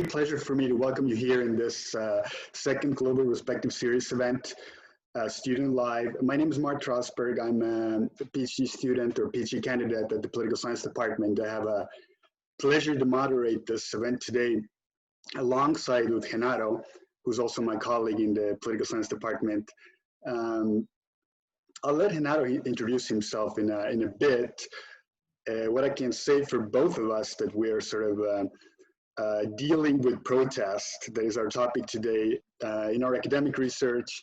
pleasure for me to welcome you here in this second Global Perspective Series event, Student Live. My name is Mark Trosberg. I'm a PhD student or PhD candidate at the Political Science Department. I have a pleasure to moderate this event today alongside with Renato, who's also my colleague in the Political Science Department. I'll let Renato introduce himself in a bit. What I can say for both of us that we're sort of dealing with protest. That is our topic today. In our academic research,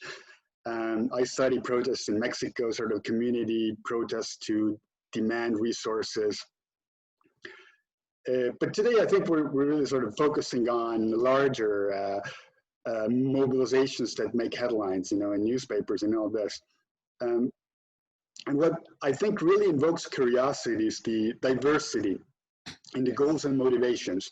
I study protests in Mexico, sort of community protests to demand resources. But today, I think we're really sort of focusing on larger mobilizations that make headlines, in newspapers and all this. And what I think really invokes curiosity is the diversity in the goals and motivations.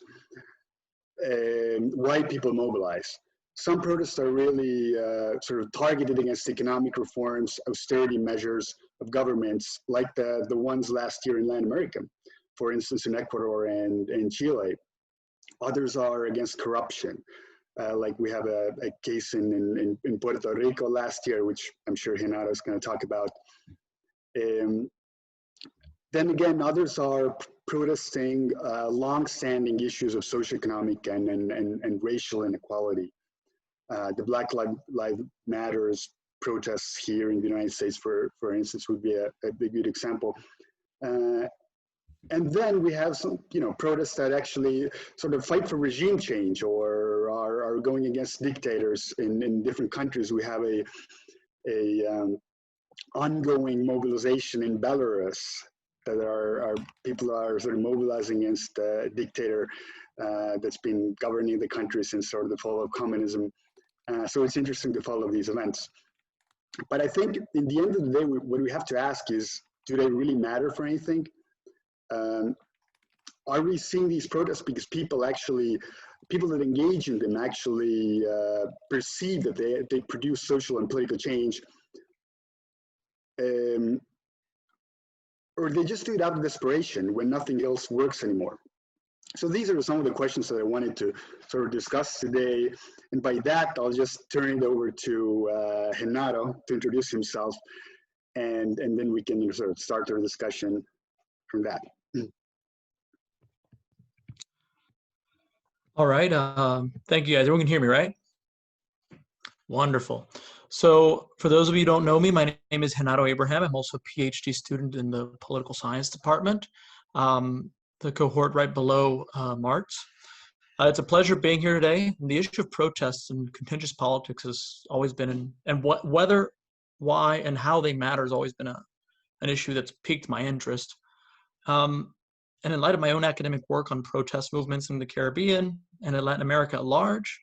Why people mobilize. Some protests are really sort of targeted against economic reforms, austerity measures of governments, like the ones last year in Latin America, for instance, in Ecuador and Chile. Others are against corruption, like we have a case in Puerto Rico last year, which I'm sure Renato is going to talk about. Then again, others are protesting long-standing issues of socioeconomic and racial inequality. The Black Lives Matters protests here in the United States, for instance, would be a good example. And then we have some, protests that actually sort of fight for regime change or are going against dictators in different countries. We have a ongoing mobilization in Belarus that people are sort of mobilizing against a dictator that's been governing the country since sort of the fall of communism. So it's interesting to follow these events. But I think in the end of the day, what we have to ask is, do they really matter for anything? Are we seeing these protests because people that engage in them actually perceive that they produce social and political change? Or they just do it out of desperation when nothing else works anymore. So these are some of the questions that I wanted to sort of discuss today. And by that, I'll just turn it over to Renato to introduce himself. And then we can sort of start our discussion from that. All right. Thank you, guys. Everyone can hear me, right? Wonderful. So for those of you who don't know me, my name is Renato Abraham. I'm also a PhD student in the Political Science Department, the cohort right below Mark's. It's a pleasure being here today. And the issue of protests and contentious politics has always been, whether, why, and how they matter has always been an issue that's piqued my interest. And in light of my own academic work on protest movements in the Caribbean and in Latin America at large,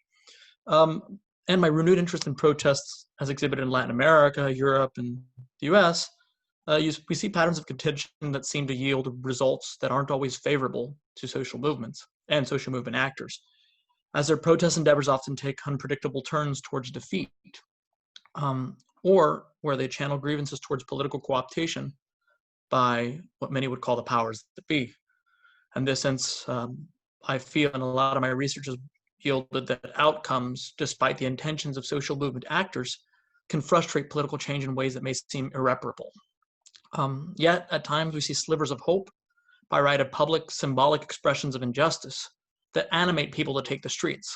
and my renewed interest in protests as exhibited in Latin America, Europe, and the US, we see patterns of contention that seem to yield results that aren't always favorable to social movements and social movement actors, as their protest endeavors often take unpredictable turns towards defeat, or where they channel grievances towards political co-optation by what many would call the powers that be. In this sense, I feel, and a lot of my research has yielded that outcomes, despite the intentions of social movement actors, can frustrate political change in ways that may seem irreparable. Yet, at times, we see slivers of hope by right of public symbolic expressions of injustice that animate people to take the streets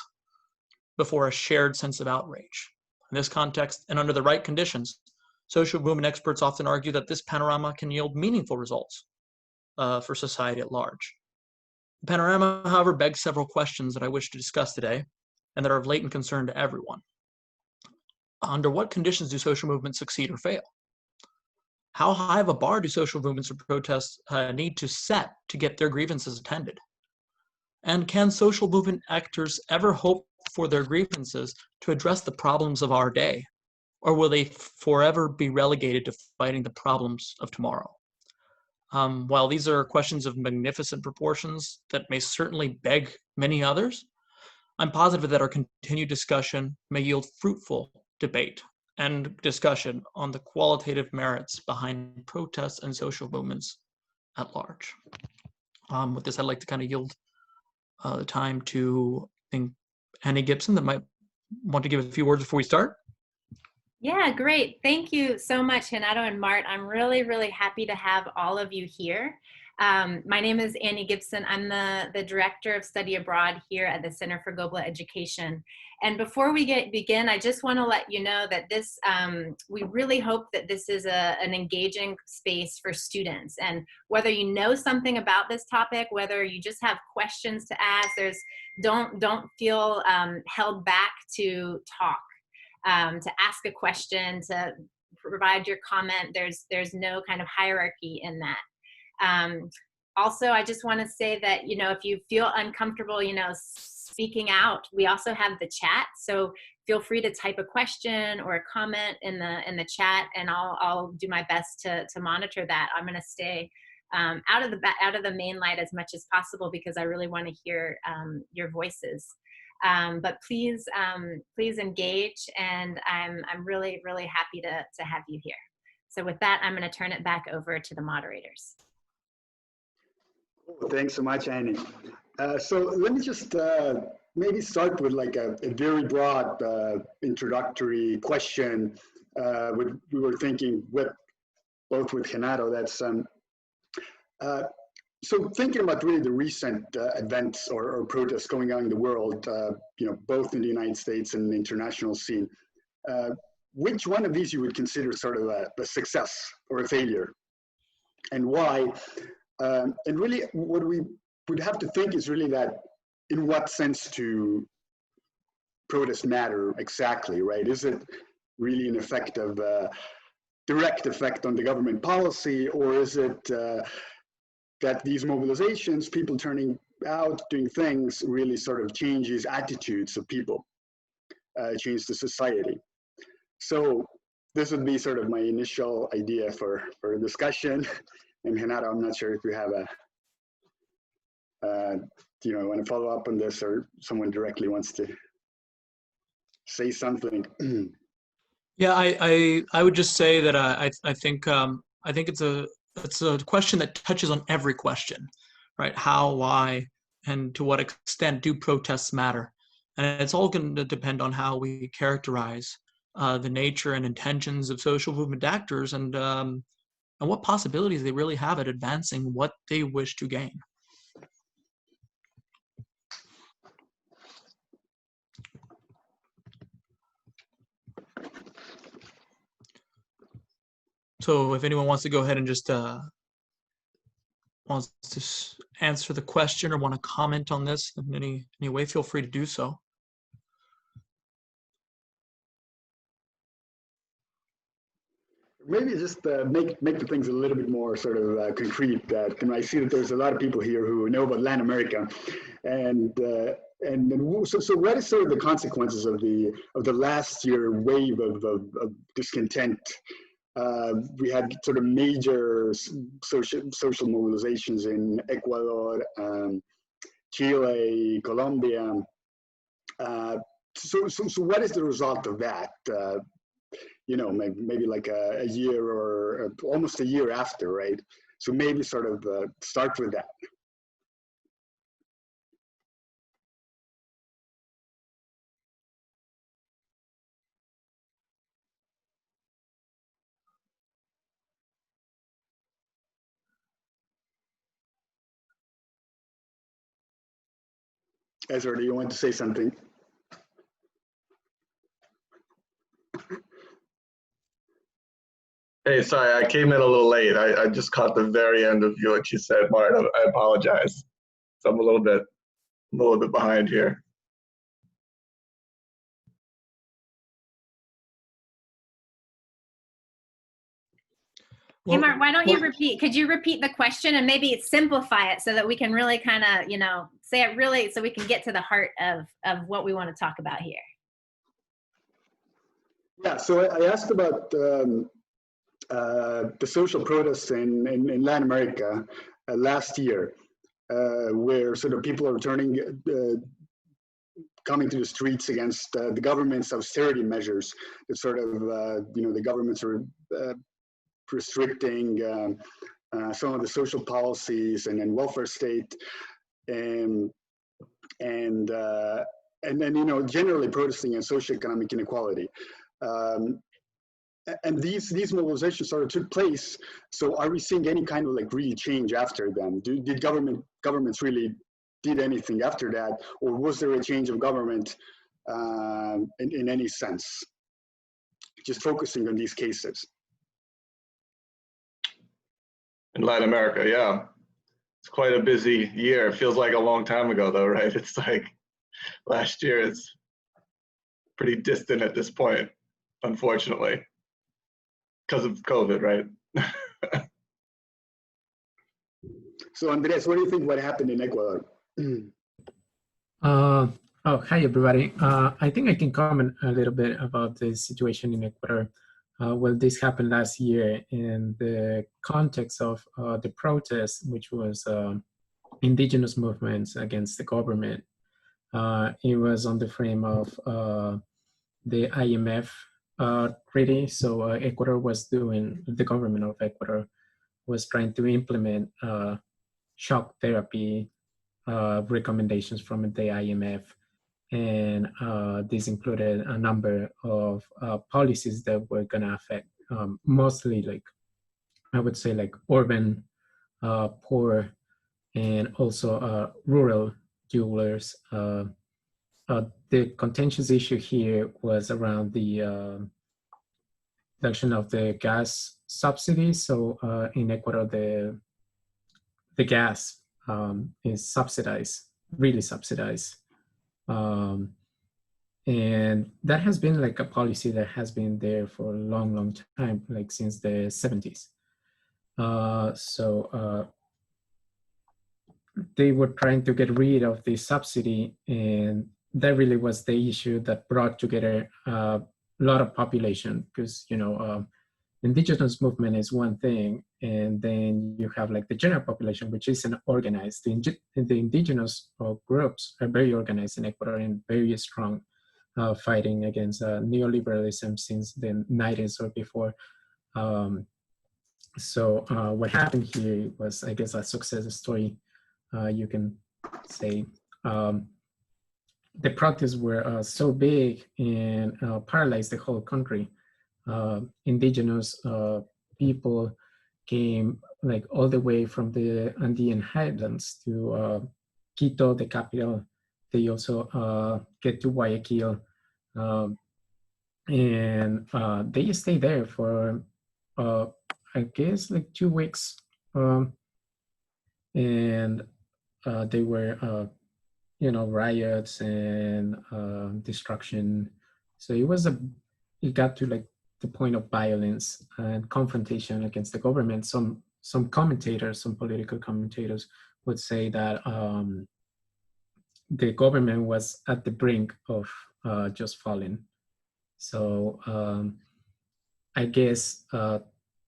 before a shared sense of outrage. In this context, and under the right conditions, social movement experts often argue that this panorama can yield meaningful results for society at large. The panorama, however, begs several questions that I wish to discuss today and that are of latent concern to everyone. Under what conditions do social movements succeed or fail? How high of a bar do social movements or protests need to set to get their grievances attended? And can social movement actors ever hope for their grievances to address the problems of our day? Or will they forever be relegated to fighting the problems of tomorrow? While these are questions of magnificent proportions that may certainly beg many others, I'm positive that our continued discussion may yield fruitful debate and discussion on the qualitative merits behind protests and social movements at large. With this, I'd like to kind of yield the time to think Annie Gibson that might want to give a few words before we start. Yeah, great. Thank you so much, Hanato and Mart. I'm really, really happy to have all of you here. My name is Annie Gibson. I'm the Director of Study Abroad here at the Center for Global Education. And before we begin, I just want to let you know that this, we really hope that this is an engaging space for students. And whether you know something about this topic, whether you just have questions to ask, don't feel held back to talk. To ask a question, to provide your comment. There's no kind of hierarchy in that. Also, I just want to say that, you know, if you feel uncomfortable, you know, speaking out, we also have the chat. So feel free to type a question or a comment in the chat, and I'll do my best to monitor that. I'm going to stay out of the main light as much as possible because I really want to hear your voices. But please engage, and I'm really, really happy to have you here. So with that, I'm going to turn it back over to the moderators. Thanks so much, Annie. So let me just maybe start with like a very broad introductory question. We were thinking both with Hanato, that's so thinking about really the recent events or protests going on in the world, you know, both in the United States and the international scene, which one of these you would consider sort of a success or a failure, and why? And really, what we would have to think is really that in what sense do protests matter exactly, right? Is it really an effect of direct effect on the government policy, or is it that these mobilizations, people turning out, doing things, really sort of changes attitudes of people, change the society? So this would be sort of my initial idea for a discussion. And Hanato, I'm not sure if you have you know, want to follow up on this, or someone directly wants to say something. Yeah, I would just say that I think it's a question that touches on every question, right? How, why, and to what extent do protests matter? And it's all going to depend on how we characterize the nature and intentions of social movement actors, and what possibilities they really have at advancing what they wish to gain. So if anyone wants to go ahead and just wants to answer the question or want to comment on this in any way, feel free to do so. Maybe just make the things a little bit more sort of concrete. And I see that there's a lot of people here who know about Latin America, and so what is sort of the consequences of the last year wave of discontent? We had sort of major social mobilizations in Ecuador, Chile, Colombia. So what is the result of that? You know, maybe like a year or almost a year after, right? So maybe sort of start with that. Ezra, do you want to say something? Hey, sorry, I came in a little late. I just caught the very end of what you said, Martin. I apologize. So I'm a little bit behind here. Hey, Mark, why don't you repeat? Could you repeat the question and maybe simplify it so that we can really kind of, you know, say it really so we can get to the heart of what we want to talk about here? Yeah, so I asked about the social protests in Latin America last year, where sort of people are coming to the streets against the government's austerity measures. That sort of, you know, the governments are restricting some of the social policies and welfare state, and and then, you know, generally protesting against socioeconomic inequality. Um, and these mobilizations sort of took place. So are we seeing any kind of like really change after them? Did governments really did anything after that, or was there a change of government in any sense? Just focusing on these cases. In Latin America, yeah. It's quite a busy year. It feels like a long time ago though, right? It's like last year. It's pretty distant at this point, unfortunately, because of COVID, right? So Andres, what do you think what happened in Ecuador? Hi everybody. I think I can comment a little bit about the situation in Ecuador. Well, this happened last year in the context of the protest, which was indigenous movements against the government. It was on the frame of the IMF treaty. So Ecuador was the government of Ecuador was trying to implement shock therapy recommendations from the IMF. And this included a number of policies that were going to affect mostly, like, I would say, like urban poor and also rural jewelers. The contentious issue here was around the reduction of the gas subsidies. So in Ecuador, the gas is subsidized, really subsidized. And that has been like a policy that has been there for a long, long time, like since the 70s. They were trying to get rid of the subsidy, and that really was the issue that brought together a lot of population, because, you know, indigenous movement is one thing, and then you have like the general population, which isn't organized. The indigenous groups are very organized in Ecuador and very strong, fighting against neoliberalism since the 90s or before. What happened here was, I guess, a success story, you can say. The protests were so big and paralyzed the whole country. Indigenous people came like all the way from the Andean highlands to Quito, the capital. They also get to Guayaquil, and they stay there for I guess like 2 weeks, and they were you know, riots and destruction. So it got to like the point of violence and confrontation against the government. Some commentators, some political commentators would say that the government was at the brink of just falling. So I guess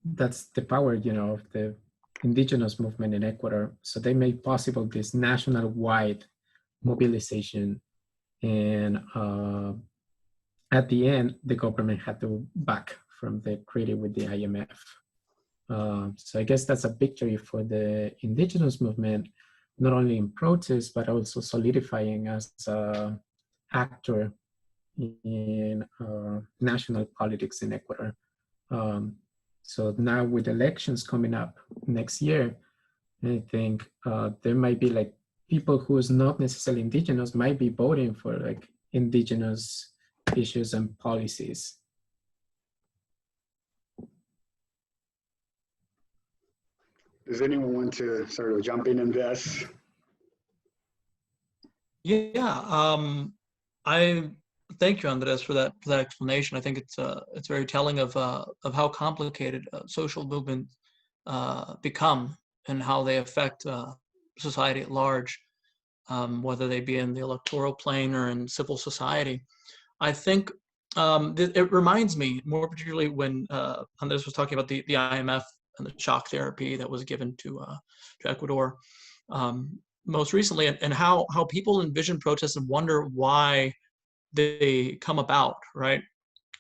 that's the power, you know, of the indigenous movement in Ecuador. So they made possible this national-wide mobilization, and at the end, the government had to back from the treaty with the IMF. So I guess that's a victory for the indigenous movement, not only in protest, but also solidifying as an actor in national politics in Ecuador. So now with elections coming up next year, I think there might be like people who's not necessarily indigenous might be voting for like indigenous issues and policies. Does anyone want to sort of jump in on this? Yeah, I thank you, Andres, for that explanation. I think it's very telling of how complicated social movements become and how they affect society at large, whether they be in the electoral plane or in civil society. I think it reminds me more particularly when Andres was talking about the IMF and the shock therapy that was given to Ecuador most recently, and how people envision protests and wonder why they come about, right?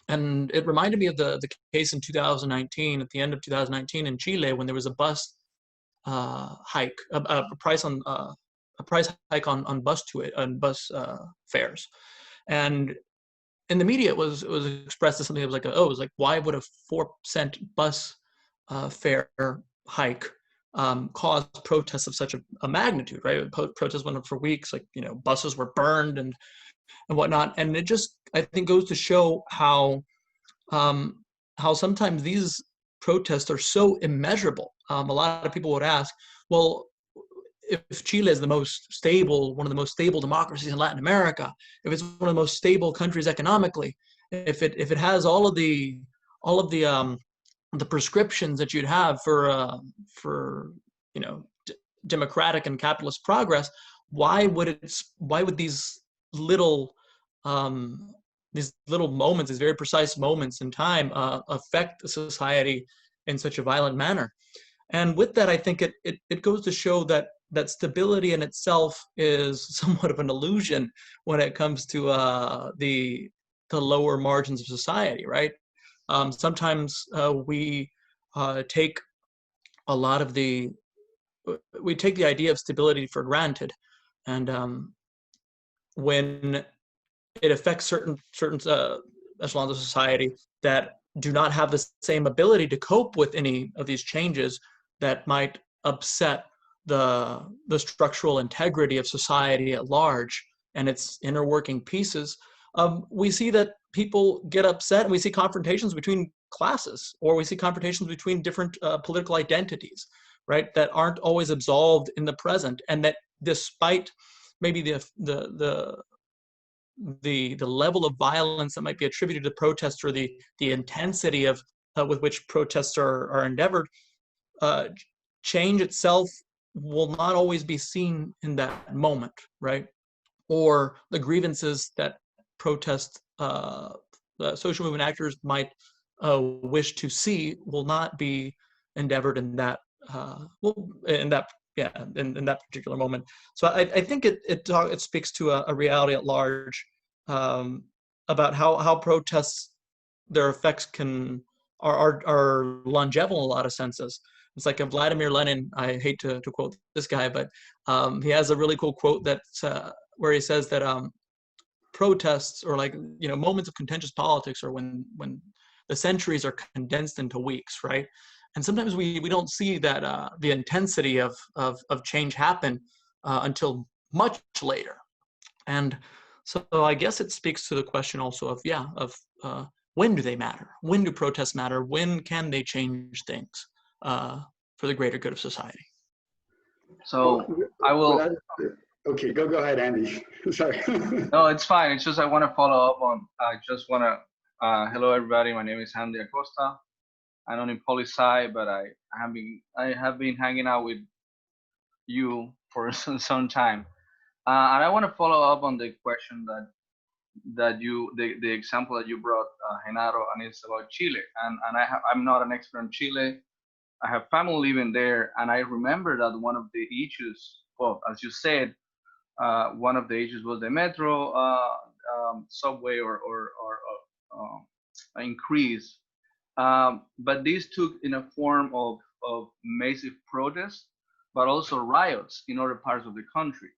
And it reminded me of the case in 2019, at the end of 2019 in Chile, when there was a bus hike, a price on price hike on bus fares, and in the media it was expressed as something that was like, it was like, why would a 4-cent bus fare hike cause protests of such a magnitude, right? Protests went on for weeks, like, buses were burned and whatnot, and it just, I think, goes to show how sometimes these protests are so immeasurable. A lot of people would ask, well, if Chile is one of the most stable democracies in Latin America, if it's one of the most stable countries economically, if it has all of the prescriptions that you'd have for democratic and capitalist progress, why would these little moments, these very precise moments in time, affect the society in such a violent manner? And with that, I think it goes to show that stability in itself is somewhat of an illusion when it comes to the lower margins of society, right? Sometimes we take the idea of stability for granted, and when it affects certain echelons of society that do not have the same ability to cope with any of these changes that might upset the structural integrity of society at large and its inner working pieces, we see that people get upset, and we see confrontations between classes, or we see confrontations between different political identities, right, that aren't always absolved in the present, and that despite maybe the level of violence that might be attributed to protests, or the intensity of with which protests are endeavored, change itself will not always be seen in that moment, right? Or the grievances that social movement actors might wish to see will not be endeavored in that in that particular moment. So I think it speaks to a reality at large about how protests, their effects are longevous in a lot of senses. It's like a Vladimir Lenin. I hate to quote this guy, but he has a really cool quote that's where he says that protests, or moments of contentious politics, are when the centuries are condensed into weeks, right? And sometimes we don't see that the intensity of change happen until much later. And so I guess it speaks to the question also of when do they matter? When do protests matter? When can they change things for the greater good of society? So I will. Okay, go ahead, Andy. Sorry. No, it's fine. It's just I want to follow up on. I just want to. Hello, everybody. My name is Andy Acosta. I'm not in poli-sci, but I have been hanging out with you for some time, and I want to follow up on the question the example that you brought, Genaro, and it's about Chile. And I'm not an expert in Chile. I have family living there, and I remember that one of the issues, well, as you said, one of the issues was the metro, subway, or increase. But this took in a form of massive protests, but also riots in other parts of the country.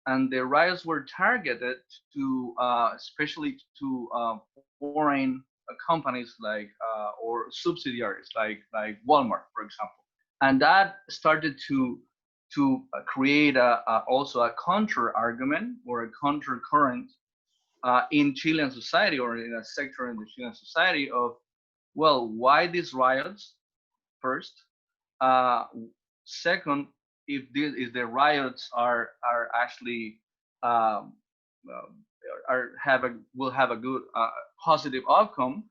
And the riots were targeted to, especially to foreign companies or subsidiaries like Walmart, for example. And that started to create also a counter argument or a counter current in Chilean society, or in a sector in the Chilean society, of, well, why these riots first? Second, if the riots are actually will have a good positive outcome,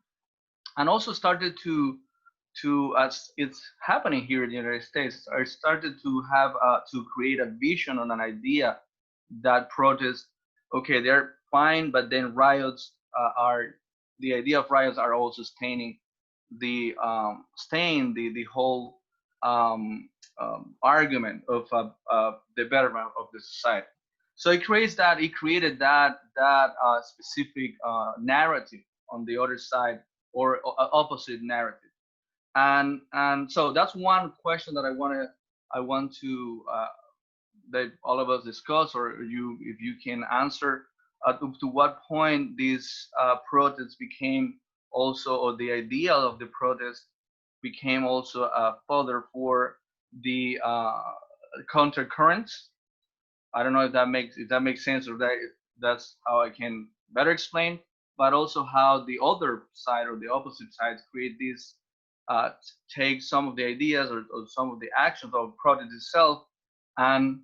and also started to as it's happening here in the United States, I started to have to create a vision on an idea that protests, okay, they're fine, but then riots the idea of riots are also staining the whole argument of the betterment of the society. So it created that specific narrative on the other side, or opposite narrative. And so that's one question that I want to that all of us discussed, or if you can answer, to what point these protests became also, or the idea of the protest became also a fodder for the counter currents. I don't know if that makes sense, or that's how I can better explain. But also how the other side or the opposite sides create these, take some of the ideas or some of the actions of protest itself and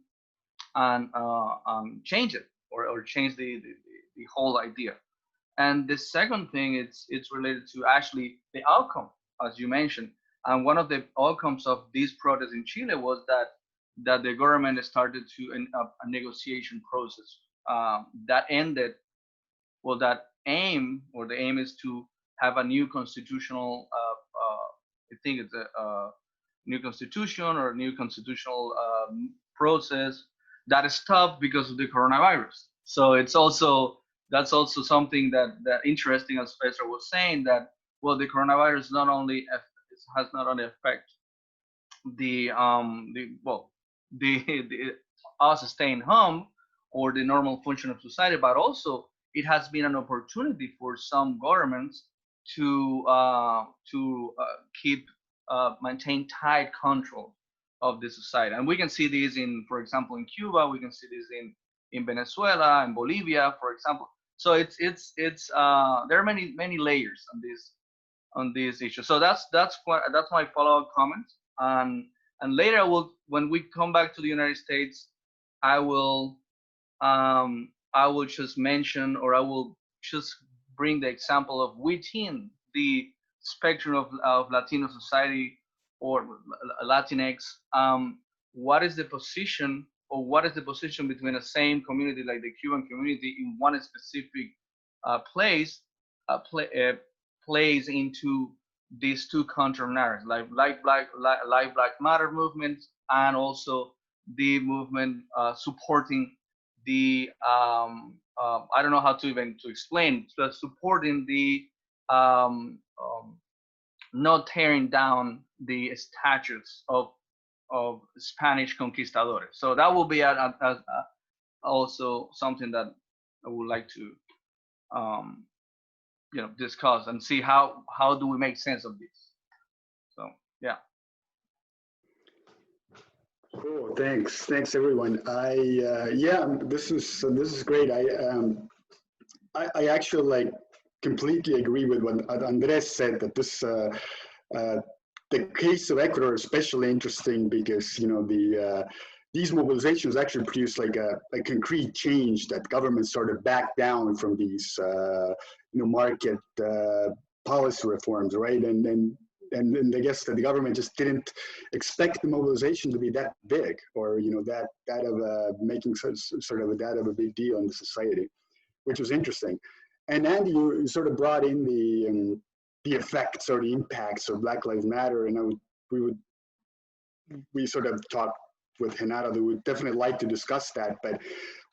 change it, or change the whole idea. And the second thing, it's related to actually the outcome, as you mentioned. And one of the outcomes of these protests in Chile was that the government started a negotiation process that ended. Well, that the aim is to have a new constitutional, I think it's a new constitution or a new constitutional process that is stopped because of the coronavirus. So that's also something that interesting, as Fesser was saying, that, well, the coronavirus has not only affect the us staying home or the normal function of society, but also it has been an opportunity for some governments to maintain tight control of the society. And we can see this for example, in Cuba. We can see this in Venezuela and Bolivia, for example. So it's there are many layers on this issue. So that's my follow-up comment. And later when we come back to the United States, I will just mention, or I will just bring the example of within the spectrum of Latino society or Latinx, what is the position between the same community like the Cuban community in one specific place plays into these two counter narratives, like Black Matter movement, and also the movement supporting the I don't know how to explain, but supporting the not tearing down the statues of Spanish conquistadores. So that will be also something that I would like to discuss and see how do we make sense of this. So yeah. Cool. Thanks everyone. This is great. I actually completely agree with what Andres said, that this the case of Ecuador is especially interesting because these mobilizations actually produced a concrete change, that government started back down from these market policy reforms, right? And I guess that the government just didn't expect the mobilization to be that big, or that of making sort of that of a big deal in the society, which was interesting. And Andy, you sort of brought in the effects or the impacts of Black Lives Matter, and we sort of talked with Renato that we'd definitely like to discuss that. But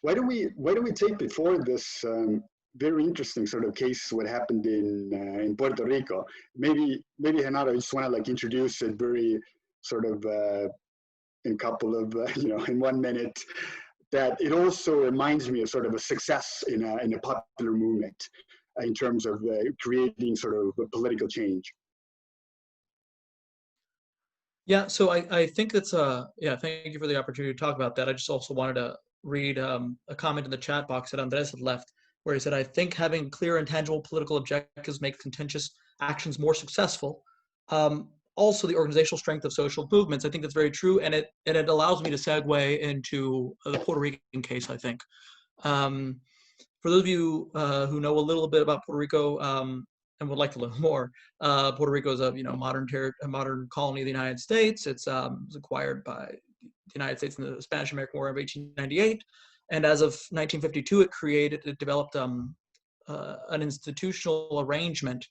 why do we take before this very interesting sort of case what happened in Puerto Rico? Maybe Renato, you just want to introduce it very sort of in a couple of in 1 minute. That it also reminds me of sort of a success in a popular movement in terms of creating sort of a political change. Yeah, so I think it's thank you for the opportunity to talk about that. I just also wanted to read a comment in the chat box that Andres had left, where he said, I think having clear and tangible political objectives makes contentious actions more successful. Also, the organizational strength of social movements, I think that's very true, and it allows me to segue into the Puerto Rican case, I think. For those of you who know a little bit about Puerto Rico and would like to learn more, Puerto Rico is a modern colony of the United States. It was acquired by the United States in the Spanish-American War of 1898, and as of 1952, it developed an institutional arrangement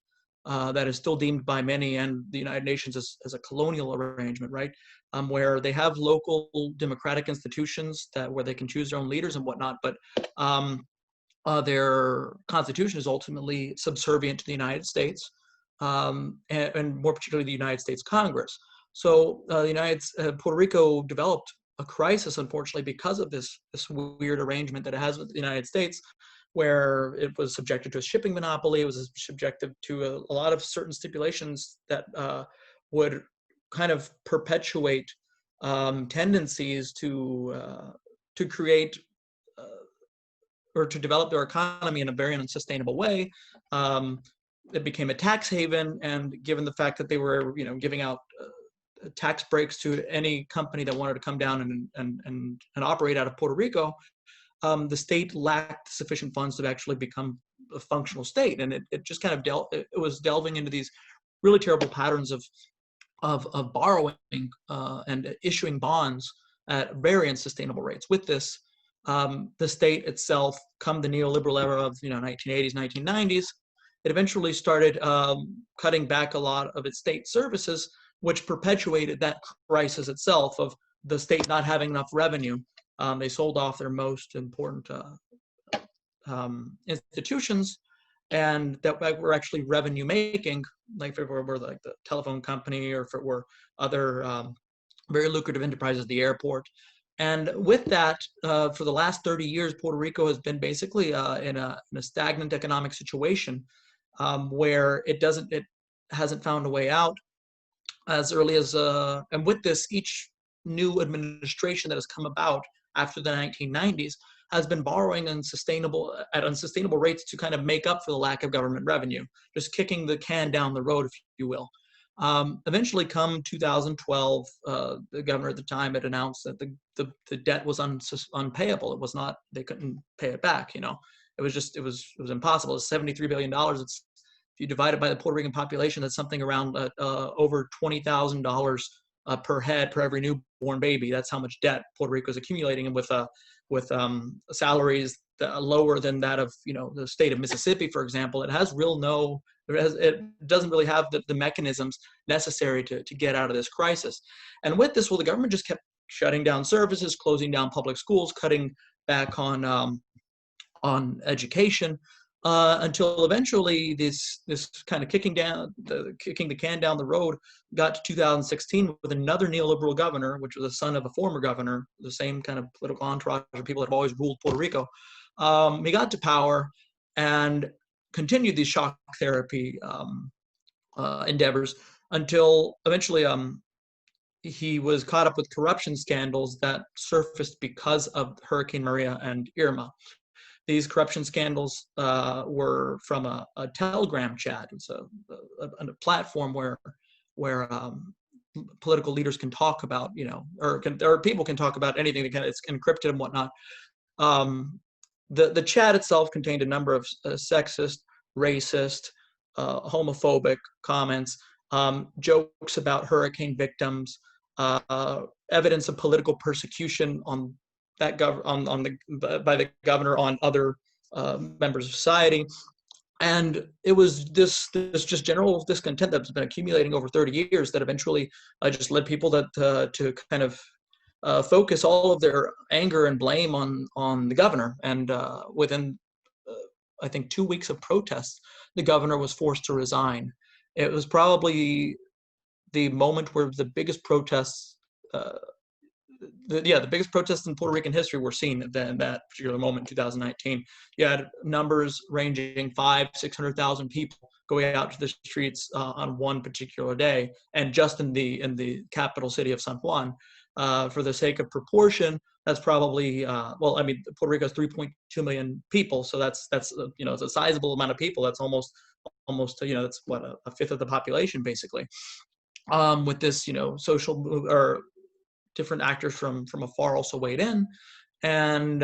that is still deemed by many and the United Nations as a colonial arrangement, right? Where they have local democratic institutions where they can choose their own leaders and whatnot, but their constitution is ultimately subservient to the United States, and more particularly the United States Congress. So Puerto Rico developed a crisis, unfortunately, because of this weird arrangement that it has with the United States, where it was subjected to a shipping monopoly. It was subjected to a lot of certain stipulations that would kind of perpetuate tendencies to create or to develop their economy in a very unsustainable way. It became a tax haven, and given the fact that they were, giving out tax breaks to any company that wanted to come down and operate out of Puerto Rico, the state lacked sufficient funds to actually become a functional state, and it just kind of it was delving into these really terrible patterns of borrowing and issuing bonds at very unsustainable rates. With this, the state itself, come the neoliberal era of 1980s, 1990s, it eventually started cutting back a lot of its state services, which perpetuated that crisis itself of the state not having enough revenue. They sold off their most important institutions, and that were actually revenue making, like if it were like the telephone company, or if it were other very lucrative enterprises, the airport. And with that, for the last 30 years, Puerto Rico has been basically in a stagnant economic situation where it hasn't found a way out as early as, and with this, each new administration that has come about after the 1990s has been borrowing at unsustainable rates to kind of make up for the lack of government revenue, just kicking the can down the road, if you will. Eventually, come 2012, the governor at the time had announced that the debt was unpayable. It was not; they couldn't pay it back. It was impossible. It's $73 billion. It's, if you divide it by the Puerto Rican population, that's something around over $20,000 per head per every newborn baby. That's how much debt Puerto Rico is accumulating, and with salaries that lower than that of the state of Mississippi, for example. It doesn't really have the mechanisms necessary to get out of this crisis. And with this, the government just kept shutting down services, closing down public schools, cutting back on education, until eventually this kind of kicking the can down the road got to 2016 with another neoliberal governor, which was the son of a former governor, the same kind of political entourage of people that have always ruled Puerto Rico. He got to power and continued these shock therapy endeavors until eventually he was caught up with corruption scandals that surfaced because of Hurricane Maria and Irma. These corruption scandals were from a Telegram chat. It's a platform where political leaders can talk about, or people can talk about anything. It's encrypted and whatnot. The chat itself contained a number of sexist, racist, homophobic comments, jokes about hurricane victims, evidence of political persecution on that by the governor on other members of society. And it was this just general discontent that's been accumulating over 30 years that eventually just led people to kind of focus all of their anger and blame on the governor. And within, I think, 2 weeks of protests, the governor was forced to resign. It was probably the moment where the biggest protests, the biggest protests in Puerto Rican history were seen in that particular moment in 2019. You had numbers ranging 500,000-600,000 people going out to the streets on one particular day, and just in the capital city of San Juan. For the sake of proportion, that's probably Puerto Rico has 3.2 million people, so that's it's a sizable amount of people. That's almost that's what a fifth of the population basically. With this social or different actors from afar also weighed in, and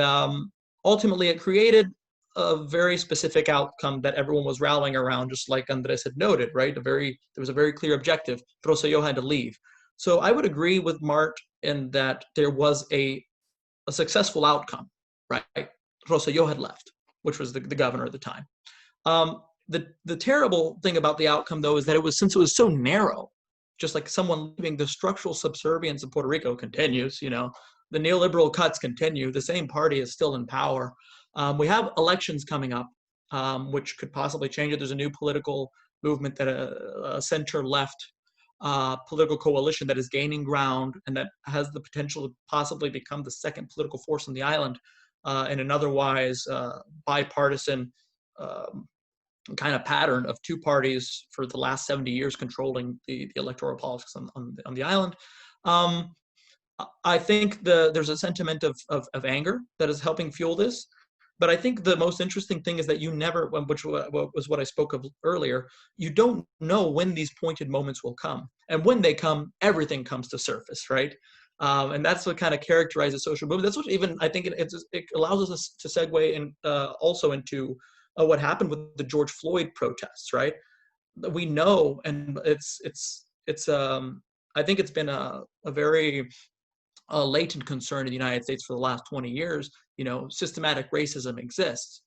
ultimately it created a very specific outcome that everyone was rallying around, just like Andres had noted, right? There was a very clear objective. Rosselló had to leave. So I would agree with Mart in that there was a successful outcome, right? Rosselló had left, which was the governor at the time. The terrible thing about the outcome, though, is that since it was so narrow, just like someone leaving, the structural subservience of Puerto Rico continues. The neoliberal cuts continue. The same party is still in power. We have elections coming up, which could possibly change it. There's a new political movement that a center-left political coalition that is gaining ground and that has the potential to possibly become the second political force on the island in an otherwise bipartisan kind of pattern of two parties for the last 70 years controlling the electoral politics on the island. I think there's a sentiment of anger that is helping fuel this. But I think the most interesting thing is that you never, which was what I spoke of earlier, you don't know when these pointed moments will come. And when they come, everything comes to surface, right? And that's what kind of characterizes social movement. That's what even, I think it allows us to segue in, also into what happened with the George Floyd protests, right? We know, and I think it's been a very latent concern in the United States for the last 20 years. Systematic racism exists.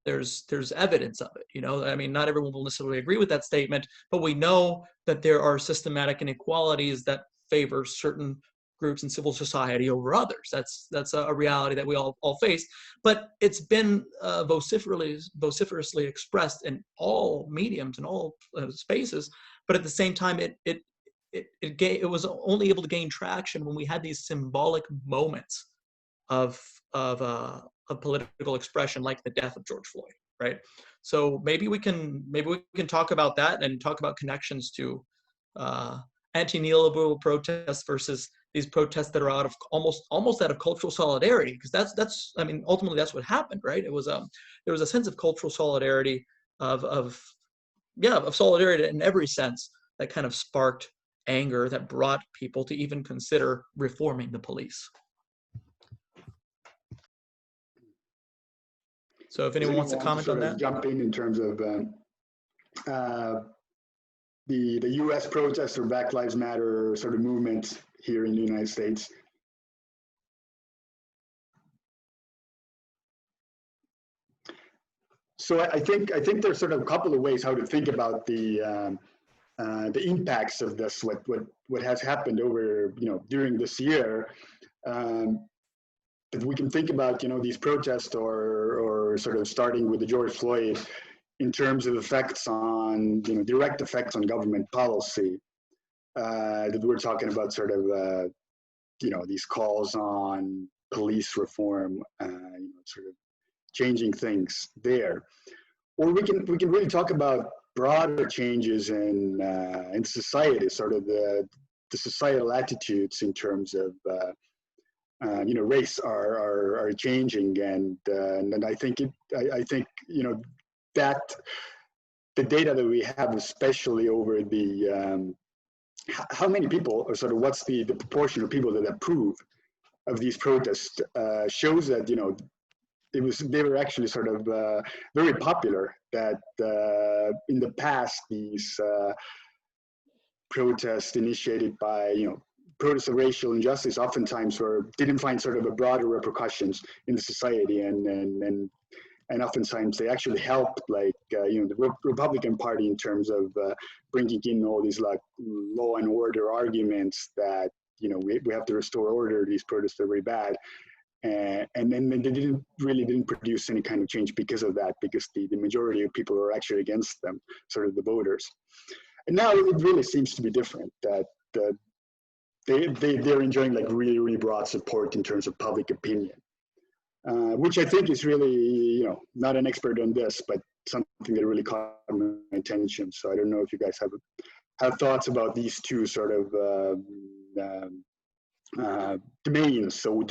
There's evidence of it. I mean, not everyone will necessarily agree with that statement, but we know that there are systematic inequalities that favor certain groups in civil society over others. That's a reality that we all face. But it's been vociferously expressed in all mediums and all spaces. But at the same time, it was only able to gain traction when we had these symbolic moments of political expression, like the death of George Floyd, right? So maybe we can talk about that and talk about connections to anti-neoliberal protests versus these protests that are out of almost out of cultural solidarity, because that's I mean, ultimately that's what happened, right? It was there was a sense of cultural solidarity of solidarity in every sense that kind of sparked anger that brought people to even consider reforming the police. So if anyone wants to comment on that. Jump in terms of the U.S. protests or Black Lives Matter sort of movement here in the United States. So I think there's sort of a couple of ways how to think about the impacts of this, what has happened over during this year. But we can think about these protests or sort of starting with the George Floyd in terms of effects on direct effects on government policy. That we're talking about sort of these calls on police reform, sort of changing things there. Or we can really talk about broader changes in society, sort of the societal attitudes in terms of race are changing, and I think that the data that we have, especially over the how many people, or sort of what's the proportion of people that approve of these protests, shows that they were actually sort of very popular. That in the past, these protests initiated by protests of racial injustice oftentimes didn't find sort of a broader repercussions in the society, and oftentimes they actually helped, like the Republican Party in terms of bringing in all these like law and order arguments that we have to restore order. These protests are very bad. And then they didn't produce any kind of change because of that, because the majority of people are actually against them, sort of the voters. And now it really seems to be different, that they're enjoying like really, really broad support in terms of public opinion, which I think is really, not an expert on this, but something that really caught my attention. So I don't know if you guys have thoughts about these two sort of domains. So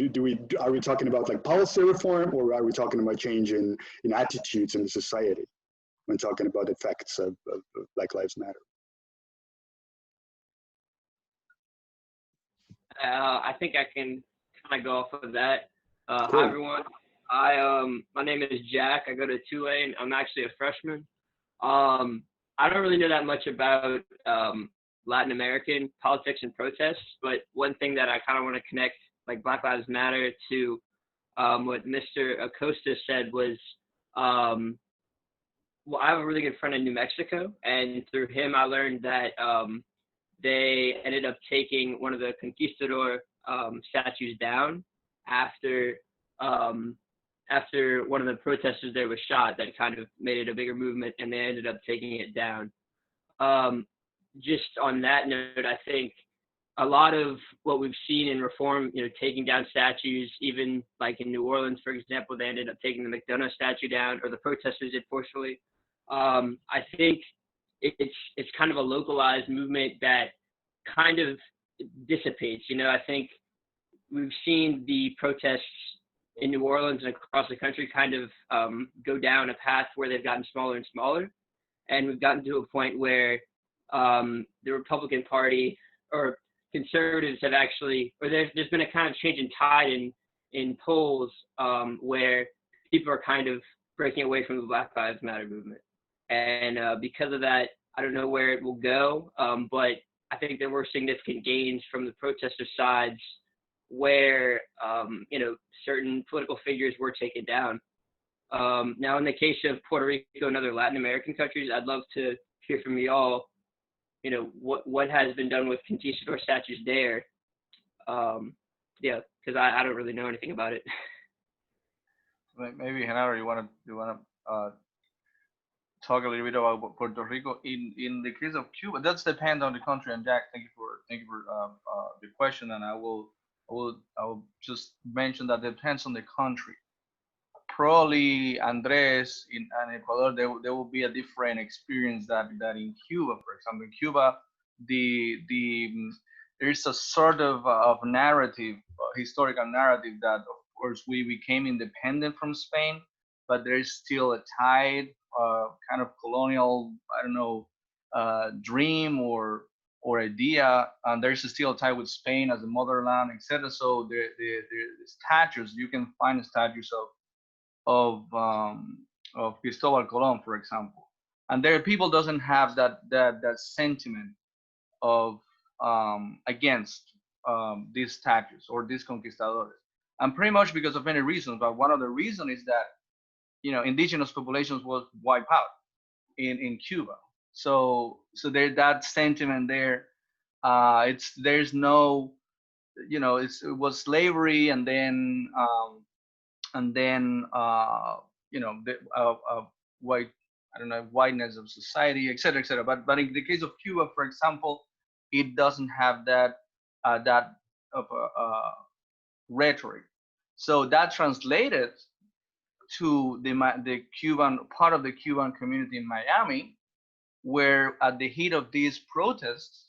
are we talking about like policy reform, or are we talking about change in attitudes in the society when talking about effects of Black Lives Matter? I think I can kind of go off of that. Cool. Hi everyone. My name is Jack. I go to Tulane. I'm actually a freshman. I don't really know that much about Latin American politics and protests, but one thing that I kind of want to connect like Black Lives Matter to what Mr. Acosta said was, well, I have a really good friend in New Mexico, and through him I learned that they ended up taking one of the conquistador statues down after one of the protesters there was shot. That kind of made it a bigger movement, and they ended up taking it down. just on that note, I think a lot of what we've seen in reform, taking down statues, even like in New Orleans, for example, they ended up taking the McDonough statue down, or the protesters did forcefully. I think it's kind of a localized movement that kind of dissipates. I think we've seen the protests in New Orleans and across the country kind of go down a path where they've gotten smaller and smaller. And we've gotten to a point where the Republican Party or conservatives have actually, or there's been a kind of change in tide in polls where people are kind of breaking away from the Black Lives Matter movement. And because of that, I don't know where it will go, but I think there were significant gains from the protester sides where, certain political figures were taken down. Now, in the case of Puerto Rico and other Latin American countries, I'd love to hear from you all, what has been done with conquistador statues there. Because I don't really know anything about it. Maybe Genaro, you want to talk a little bit about Puerto Rico? In the case of Cuba, that's depend on the country. And Jack, thank you for the question. And I will just mention that depends on the country. Probably Andres in Ecuador, there will be a different experience that in Cuba. For example, in Cuba, there is a sort of narrative, historical narrative, that of course we became independent from Spain, but there is still a tide, kind of colonial, I don't know, dream or idea, and there's still a tie with Spain as the motherland, etc. So the statues, you can find statues of Cristobal Colón, for example, and there people doesn't have that sentiment of against these statues or these conquistadores, and pretty much because of many reasons. But one of the reasons is that indigenous populations was wiped out in Cuba. So there's that sentiment there. There's no, it was slavery, and then white, I don't know, whiteness of society, etc., etc. But in the case of Cuba, for example, it doesn't have that rhetoric. So that translated to the Cuban part of the Cuban community in Miami, where at the heat of these protests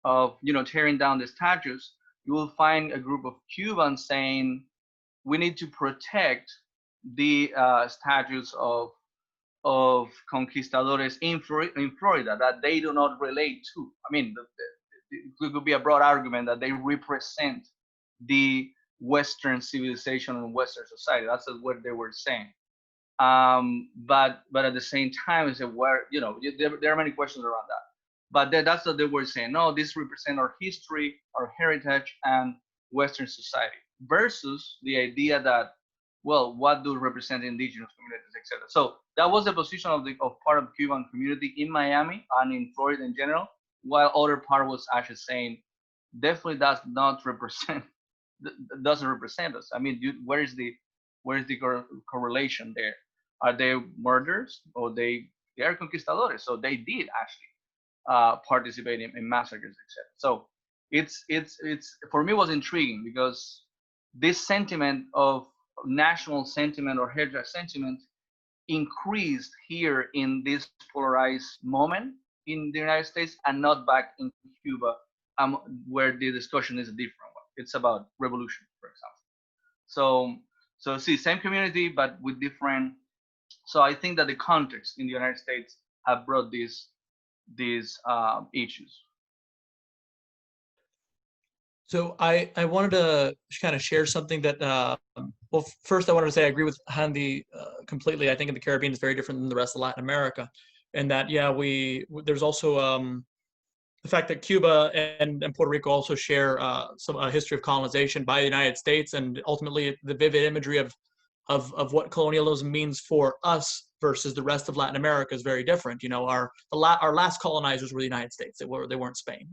of tearing down the statues, you will find a group of Cubans saying, we need to protect the statues of conquistadores in Florida that they do not relate to. I mean, it could be a broad argument that they represent the Western civilization and Western society. That's what they were saying. But at the same time, it's where there are many questions around that. But that's what they were saying. No, this represents our history, our heritage, and Western society. Versus the idea that, well, what do represent indigenous communities, etc. So that was the position of part of the Cuban community in Miami and in Florida in general, while other part was actually saying, definitely doesn't represent us. I mean, where is the correlation there? Are they murderers, or they are conquistadores? So they did actually participate in massacres, etc. So it's for me was intriguing, because this sentiment of national sentiment or heritage sentiment increased here in this polarized moment in the United States, and not back in Cuba, where the discussion is a different one. It's about revolution, for example. So see, same community, but with different. So I think that the context in the United States have brought these issues. So I wanted to kind of share something that, well, first I wanted to say I agree with Handy completely. I think in the Caribbean is very different than the rest of Latin America. And that, yeah, there's also the fact that Cuba and Puerto Rico also share a history of colonization by the United States, and ultimately the vivid imagery of what colonialism means for us versus the rest of Latin America is very different. Our last colonizers were the United States. They weren't Spain.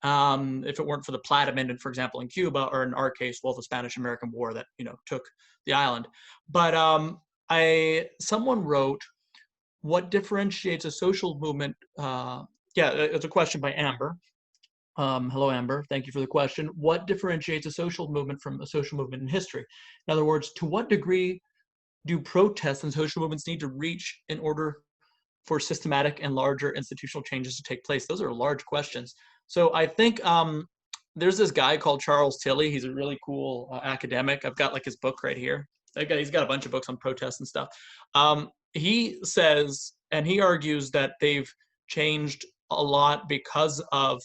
If it weren't for the Platt Amendment, for example, in Cuba, or in our case, well, the Spanish-American War that took the island. But someone wrote, what differentiates a social movement yeah, it's a question by Amber. Hello, Amber. Thank you for the question. What differentiates a social movement from a social movement in history? In other words, to what degree do protests and social movements need to reach in order for systematic and larger institutional changes to take place? Those are large questions. So I think there's this guy called Charles Tilly. He's a really cool academic. I've got like his book right here. He's got a bunch of books on protests and stuff. He says, and he argues that they've changed a lot because of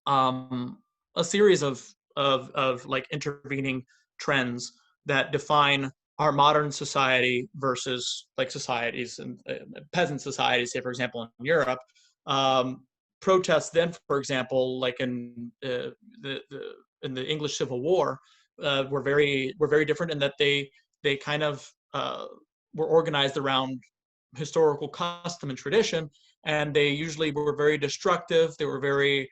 a series of like intervening trends that define our modern society versus like societies and peasant societies, say for example in Europe. Protests then, for example, like in the English Civil War, were very different in that they kind of were organized around historical custom and tradition, and they usually were very destructive. They were very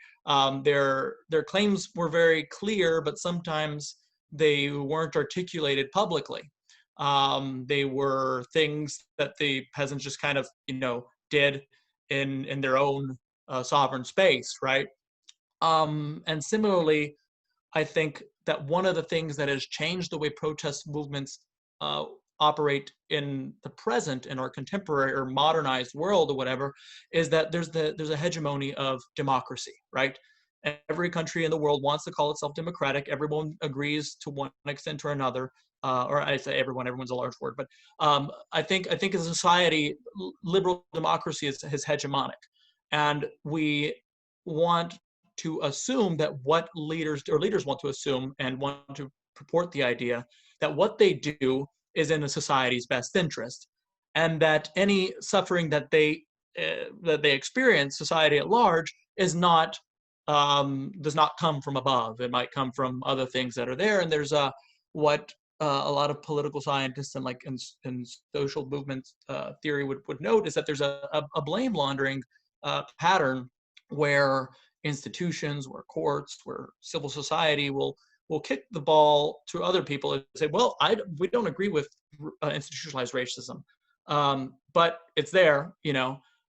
their claims were very clear, but sometimes they weren't articulated publicly. They were things that the peasants just kind of did in their own sovereign space, right? And similarly, I think that one of the things that has changed the way protest movements operate in the present, in our contemporary or modernized world or whatever, is that there's a hegemony of democracy, right? Every country in the world wants to call itself democratic. Everyone agrees to one extent or another, or I say everyone's a large word, but I think as a society, liberal democracy is hegemonic, and we want to assume that what leaders want to assume and want to purport the idea that what they do is in a society's best interest, and that any suffering that they experience, society at large, is not does not come from above. It might come from other things that are there. And there's what a lot of political scientists and like in social movement theory would note is that there's a blame laundering pattern where institutions, where courts, where civil society will kick the ball to other people and say, well, we don't agree with institutionalized racism, but it's there,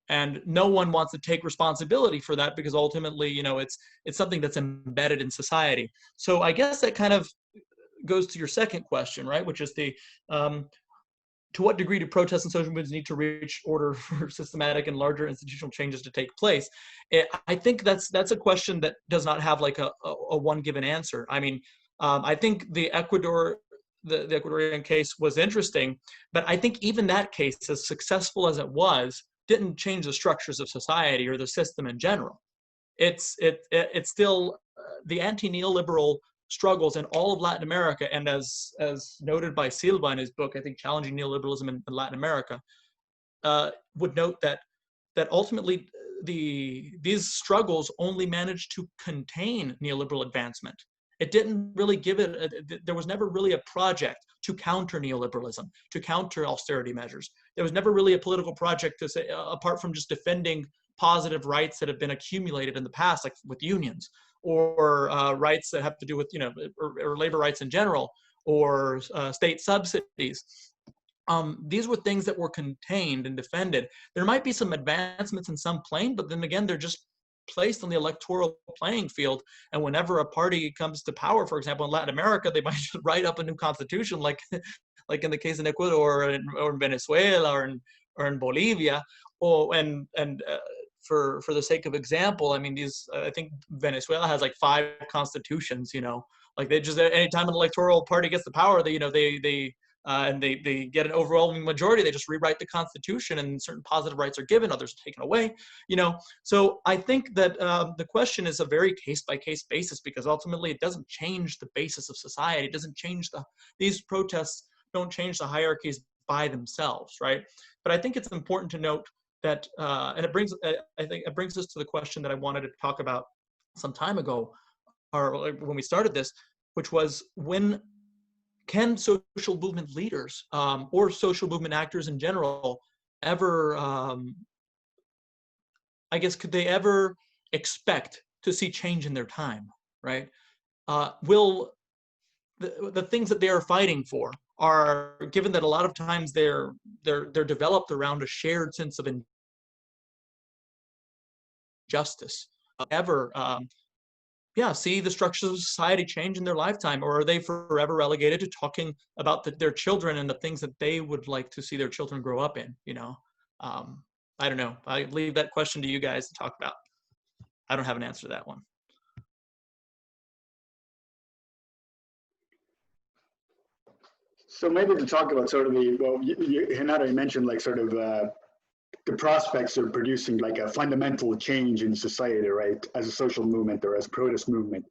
and no one wants to take responsibility for that because ultimately, it's something that's embedded in society. So I guess that kind of goes to your second question, right? Which is to what degree do protests and social movements need to reach order for systematic and larger institutional changes to take place? I think that's a question that does not have like a one given answer. I mean, I think the Ecuadorian case was interesting, but I think even that case, as successful as it was, didn't change the structures of society or the system in general. It's still the anti-neoliberal struggles in all of Latin America, and as noted by Silva in his book, I think Challenging Neoliberalism in Latin America, would note that ultimately these struggles only managed to contain neoliberal advancement. It didn't really give it, there was never really a project to counter neoliberalism, to counter austerity measures. There was never really a political project to say, apart from just defending positive rights that have been accumulated in the past, like with unions, or rights that have to do with, or labor rights in general, or state subsidies. These were things that were contained and defended. There might be some advancements in some plane, but then again, they're just placed on the electoral playing field. And whenever a party comes to power, for example, in Latin America, they might just write up a new constitution, like in the case in Ecuador or in Venezuela or in Bolivia, for the sake of example, I mean, I think Venezuela has like 5 constitutions, like they just, anytime an electoral party gets the power, they get an overwhelming majority, they just rewrite the constitution, and certain positive rights are given, others are taken away, So I think that the question is a very case-by-case basis, because ultimately it doesn't change the basis of society. It doesn't change these protests don't change the hierarchies by themselves, right? But I think it's important to note that, and I think it brings us to the question that I wanted to talk about some time ago, or when we started this, which was, when can social movement leaders or social movement actors in general ever, I guess, could they ever expect to see change in their time, right? Will the things that they are fighting for are, given that a lot of times they're developed around a shared sense of justice ever see the structures of society change in their lifetime, or are they forever relegated to talking about their children and the things that they would like to see their children grow up in? I don't know. I leave that question to you guys to talk about. I don't have an answer to that one. So maybe to talk about sort of Renato, you mentioned like sort of the prospects of producing like a fundamental change in society, right, as a social movement or as a protest movement.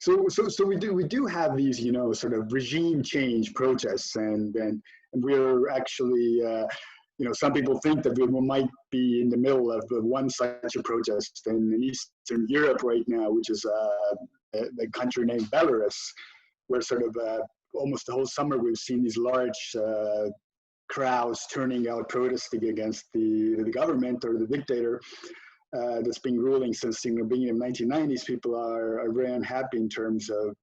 So we do have these, sort of regime change protests, and we're actually, some people think that we might be in the middle of one such a protest in Eastern Europe right now, which is a country named Belarus, where sort of almost the whole summer we've seen these large crowds turning out protesting against the government or the dictator that's been ruling since the beginning of the 1990s. People are very unhappy in terms of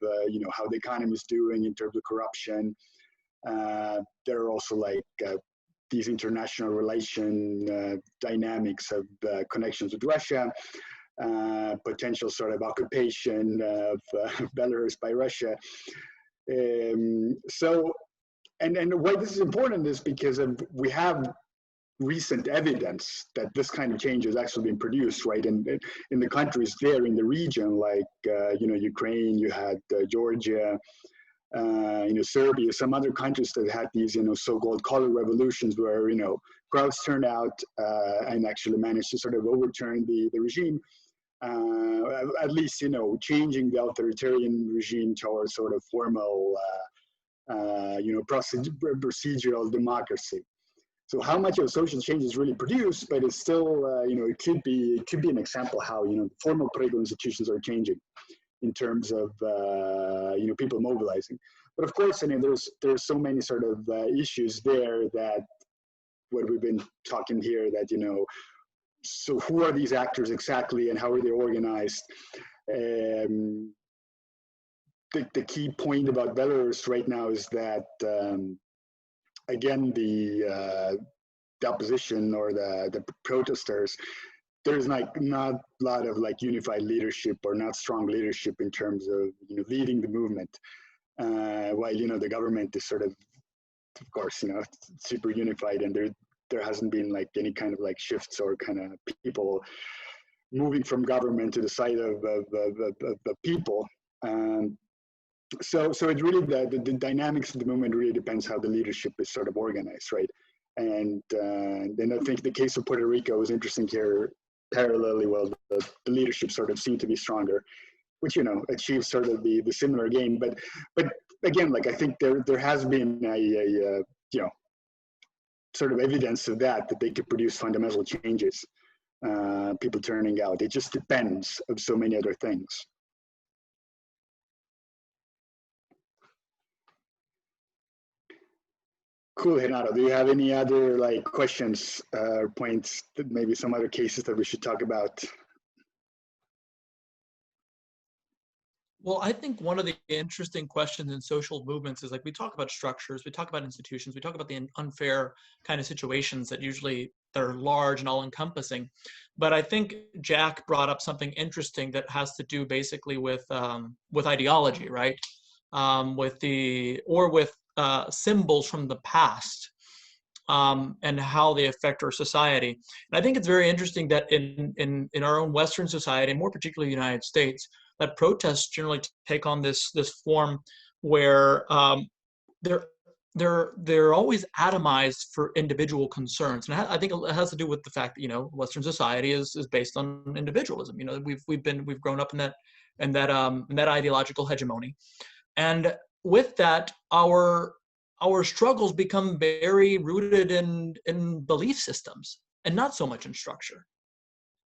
how the economy is doing, in terms of corruption. There are also like these international relation dynamics of connections with Russia, potential sort of occupation of Belarus by Russia. And why this is important is because we have recent evidence that this kind of change has actually been produced, right? And in the countries there in the region, like Ukraine, you had Georgia, Serbia, some other countries that had these so-called color revolutions, where crowds turned out and actually managed to sort of overturn the regime. At least changing the authoritarian regime towards sort of formal procedural democracy. So how much of social change is really produced, but it's still, it could be an example how, formal political institutions are changing in terms of, people mobilizing. But of course, there's so many sort of issues there that what we've been talking here that, so who are these actors exactly and how are they organized? The key point about Belarus right now is that, again, the opposition or the protesters, there's like not a lot of like unified leadership or not strong leadership in terms of leading the movement. While the government is sort of course super unified, and there hasn't been like any kind of like shifts or kind of people moving from government to the side of the people. So it really, the dynamics of the movement really depends how the leadership is sort of organized, right? And then I think the case of Puerto Rico was interesting here. Parallelly, well, the leadership sort of seemed to be stronger, which achieves sort of the similar gain. But again, like I think there has been a sort of evidence of that they could produce fundamental changes. People turning out. It just depends of so many other things. Cool, Renato. Do you have any other like questions or points that maybe some other cases that we should talk about? Well, I think one of the interesting questions in social movements is like we talk about structures, we talk about institutions, we talk about the unfair kind of situations that usually they're large and all encompassing. But I think Jack brought up something interesting that has to do basically with ideology, right? With symbols from the past and how they affect our society. And I think it's very interesting that in our own Western society, and more particularly the United States, that protests generally take on this form where they're always atomized for individual concerns, and I think it has to do with the fact that Western society is based on individualism. We've grown up in that ideological hegemony, and with that, our struggles become very rooted in belief systems and not so much in structure,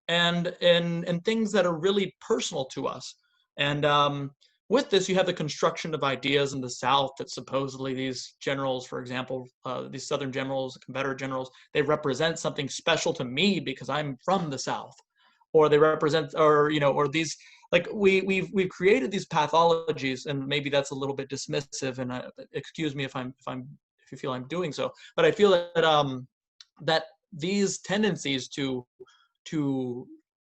and things that are really personal to us. And with this, you have the construction of ideas in the South that supposedly these generals, for example, these Southern generals, Confederate generals, they represent something special to me because I'm from the South, or they represent, or these, like we've created these pathologies, and maybe that's a little bit dismissive, and excuse me if you feel I'm doing so, but I feel that that these tendencies to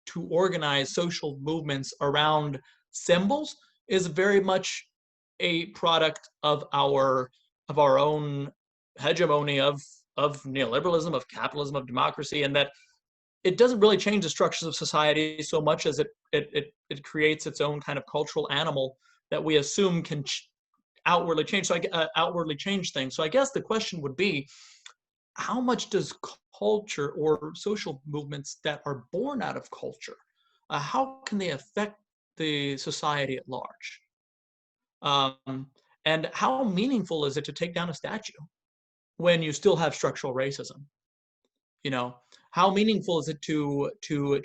to organize social movements around symbols is very much a product of our own hegemony of neoliberalism, of capitalism, of democracy, and that it doesn't really change the structures of society so much as it creates its own kind of cultural animal that we assume can outwardly change. So outwardly change things. So I guess the question would be, how much does culture or social movements that are born out of culture, how can they affect the society at large? And how meaningful is it to take down a statue when you still have structural racism? You know, how meaningful is it to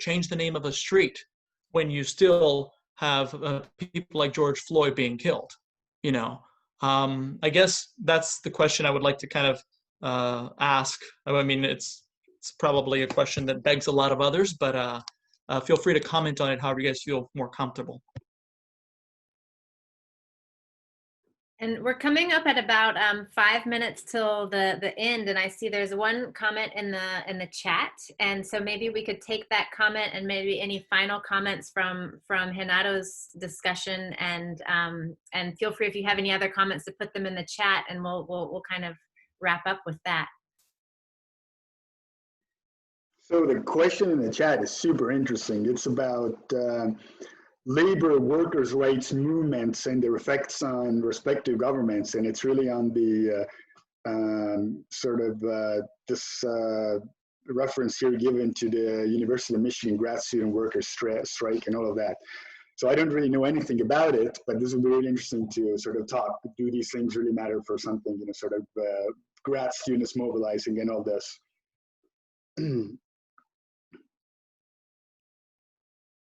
change the name of a street when you still have people like George Floyd being killed? You know, I guess that's the question I would like to kind of ask. I mean, it's probably a question that begs a lot of others, but feel free to comment on it however you guys feel more comfortable. And we're coming up at about 5 minutes till the end, and I see there's one comment in the chat, and so maybe we could take that comment and maybe any final comments from Renato's discussion, and feel free if you have any other comments to put them in the chat, and we'll kind of wrap up with that. So the question in the chat is super interesting. It's about labor workers' rights movements and their effects on respective governments, and it's really on the this reference here given to the University of Michigan grad student workers strike and all of that. So I don't really know anything about it, but this would be really interesting to sort of talk. Do these things really matter for something? You know, sort of grad students mobilizing and all this.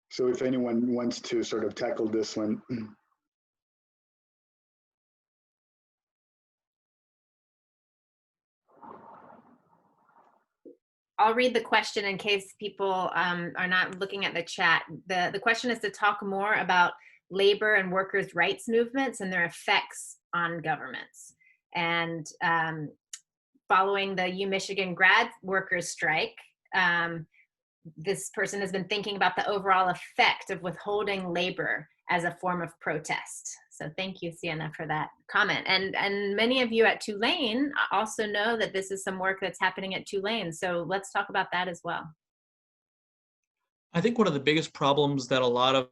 So if anyone wants to sort of tackle this one. I'll read the question in case people are not looking at the chat. The question is to talk more about labor and workers' rights movements and their effects on governments. And following the UMichigan grad workers strike, this person has been thinking about the overall effect of withholding labor as a form of protest. So thank you, Sienna, for that comment. And many of you at Tulane also know that this is some work that's happening at Tulane. So let's talk about that as well. I think one of the biggest problems that a lot of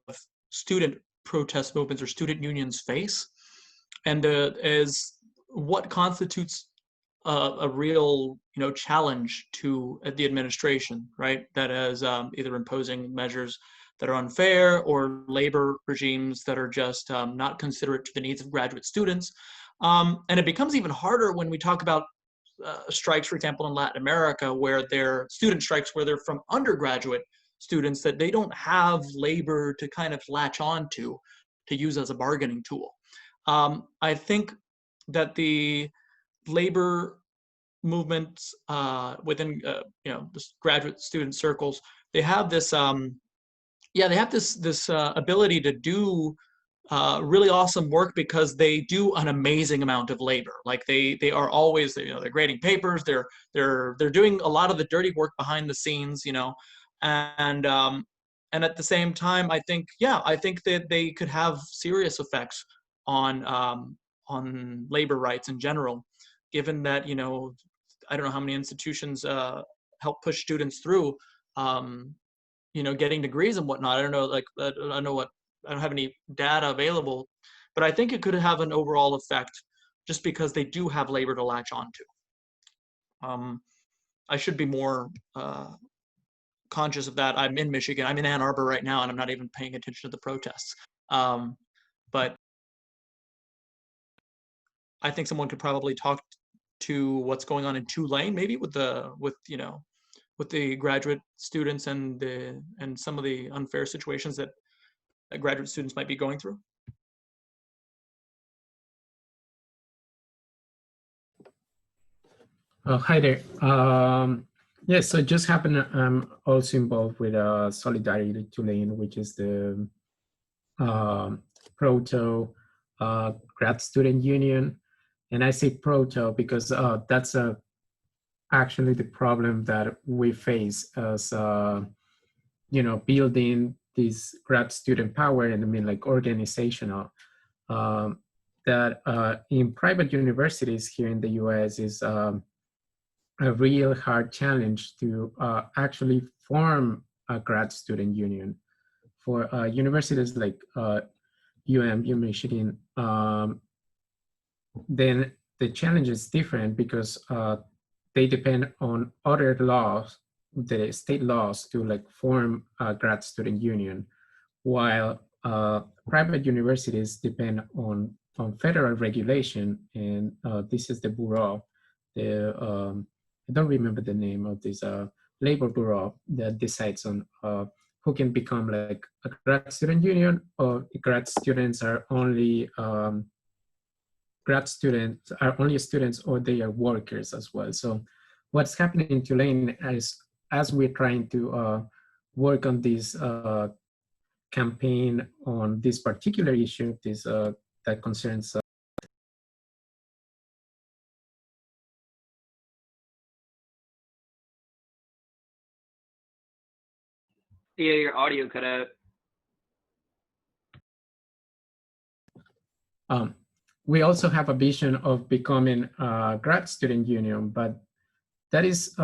student protest movements or student unions face, and is what constitutes a real, challenge to the administration, right? That is either imposing measures that are unfair or labor regimes that are just not considerate to the needs of graduate students. And it becomes even harder when we talk about strikes, for example, in Latin America, where they're student strikes, where they're from undergraduate students that they don't have labor to kind of latch on to use as a bargaining tool. I think that the labor movements within this graduate student circles, they have this this ability to do really awesome work because they do an amazing amount of labor. Like they are always, they're grading papers, they're doing a lot of the dirty work behind the scenes, and at the same time, I think that they could have serious effects on labor rights in general, given that, I don't know how many institutions help push students through, getting degrees and whatnot. I don't know, I don't have any data available, but I think it could have an overall effect just because they do have labor to latch onto. I should be more conscious of that. I'm in Michigan. I'm in Ann Arbor right now, and I'm not even paying attention to the protests. But I think someone could probably talk to what's going on in Tulane, maybe with the graduate students and some of the unfair situations that graduate students might be going through. Oh, hi there. Yes, so just happened, I'm also involved with Solidarity Tulane, which is the proto grad student union. And I say proto because that's actually the problem that we face as building this grad student power, and I mean like organizational, that in private universities here in the US is a real hard challenge to actually form a grad student union. For universities like UM, Michigan, then the challenge is different because they depend on other laws, the state laws, to like form a grad student union, while private universities depend on federal regulation, and this is the bureau, I don't remember the name of this labor bureau that decides on who can become like a grad student union, or grad students are only students, or they are workers as well. So what's happening in Tulane is, as we're trying to work on this campaign on this particular issue, this that concerns Yeah, your audio cut out. we also have a vision of becoming a grad student union, but that is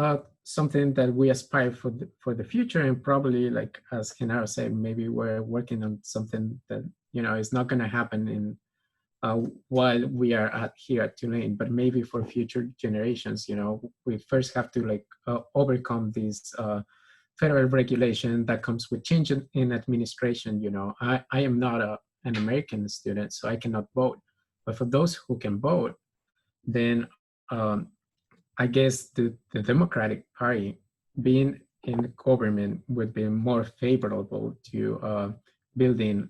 something that we aspire for the future, and probably, like as Genaro said, maybe we're working on something that is not going to happen in while we are here at Tulane, but maybe for future generations. We first have to like overcome this federal regulation that comes with change in administration. I am not an American student, so I cannot vote. But for those who can vote, then I guess the Democratic Party being in government would be more favorable to building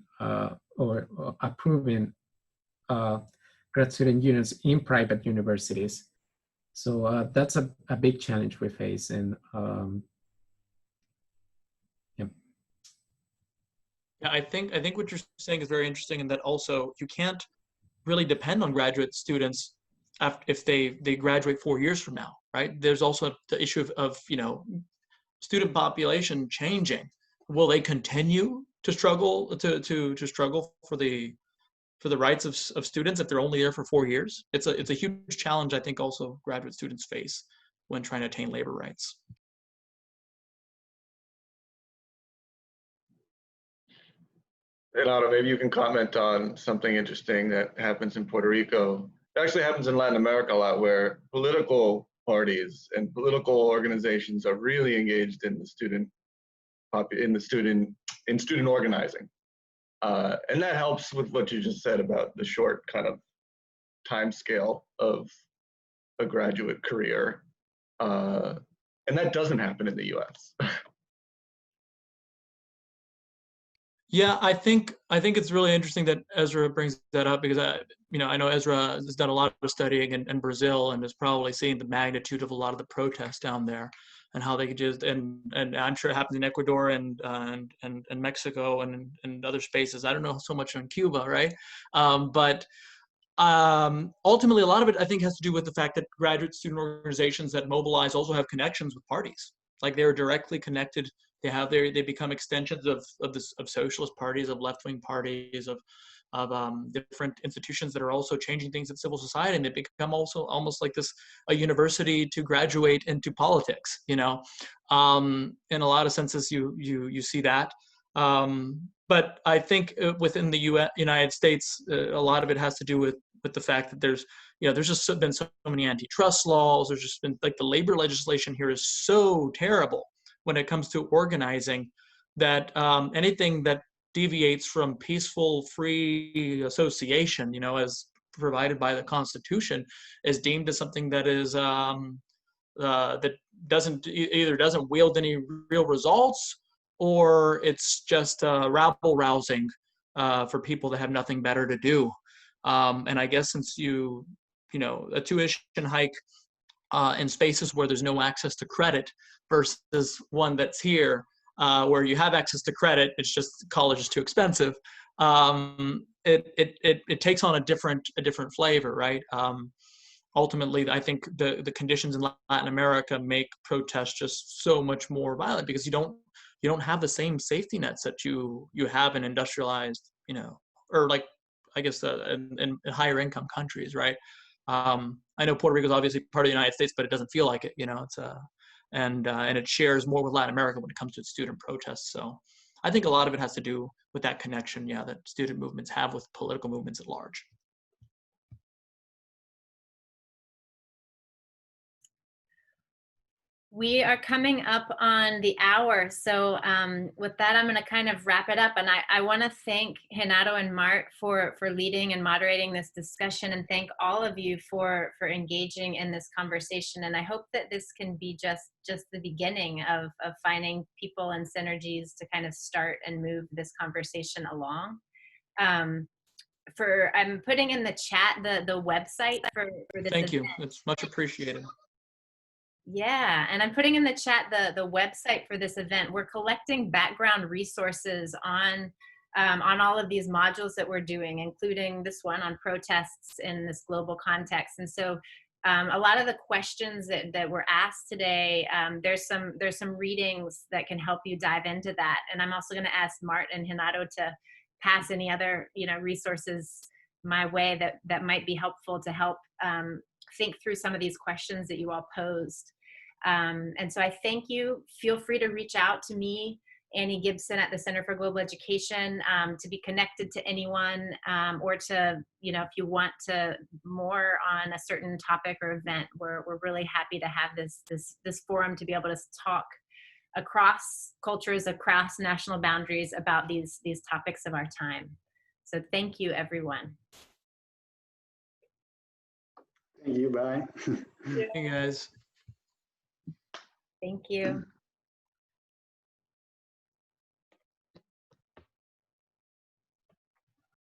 or approving grad student unions in private universities. So that's a big challenge we face. And Yeah, I think what you're saying is very interesting, in that also you can't really depend on graduate students if they graduate 4 years from now, right? There's also the issue of student population changing. Will they continue to struggle to struggle for the rights of students if they're only there for 4 years? It's a huge challenge, I think, also graduate students face when trying to attain labor rights. Renato, maybe you can comment on something interesting that happens in Puerto Rico. It actually happens in Latin America a lot, where political parties and political organizations are really engaged in the student organizing, and that helps with what you just said about the short kind of time scale of a graduate career, and that doesn't happen in the U.S. Yeah, I think it's really interesting that Ezra brings that up, because I know Ezra has done a lot of studying in Brazil, and has probably seen the magnitude of a lot of the protests down there, and how they could just and I'm sure it happens in Ecuador and Mexico and other spaces. I don't know so much on Cuba, right? But ultimately, a lot of it I think has to do with the fact that graduate student organizations that mobilize also have connections with parties. Like, they're directly connected. They become extensions of socialist parties, of left-wing parties, of different institutions that are also changing things in civil society, and they become also almost like a university to graduate into politics. In a lot of senses, you see that. But I think within the United States, a lot of it has to do with the fact that there's just been so many antitrust laws. There's just been, like, the labor legislation here is so terrible when it comes to organizing, that anything that deviates from peaceful, free association, as provided by the Constitution, is deemed as something that is that either doesn't wield any real results, or it's just rabble rousing for people that have nothing better to do. And I guess since a tuition hike in spaces where there's no access to credit versus one that's here where you have access to credit, it's just college is too expensive. It takes on a different flavor, right? ultimately, I think the conditions in Latin America make protests just so much more violent because you don't have the same safety nets that you have in industrialized, or like, I guess, in higher income countries, right? I know Puerto Rico is obviously part of the United States, but it doesn't feel like it. It's and it shares more with Latin America when it comes to student protests. So I think a lot of it has to do with that connection, that student movements have with political movements at large. We are coming up on the hour. So with that, I'm going to kind of wrap it up. And I want to thank Renato and Mart for leading and moderating this discussion, and thank all of you for engaging in this conversation. And I hope that this can be just the beginning of finding people and synergies to kind of start and move this conversation along. I'm putting in the chat the website for this Thank event. you. It's much appreciated. Yeah, and I'm putting in the chat the website for this event. We're collecting background resources on all of these modules that we're doing, including this one on protests in this global context. And so a lot of the questions that were asked today, there's some readings that can help you dive into that. And I'm also going to ask Mart and Renato to pass any other resources my way that might be helpful to help think through some of these questions that you all posed. And so I thank you. Feel free to reach out to me, Annie Gibson at the Center for Global Education, to be connected to anyone, or to, if you want to more on a certain topic or event, we're really happy to have this forum to be able to talk across cultures, across national boundaries about these topics of our time. So thank you, everyone. Thank you. Bye. Hey, guys. Thank you.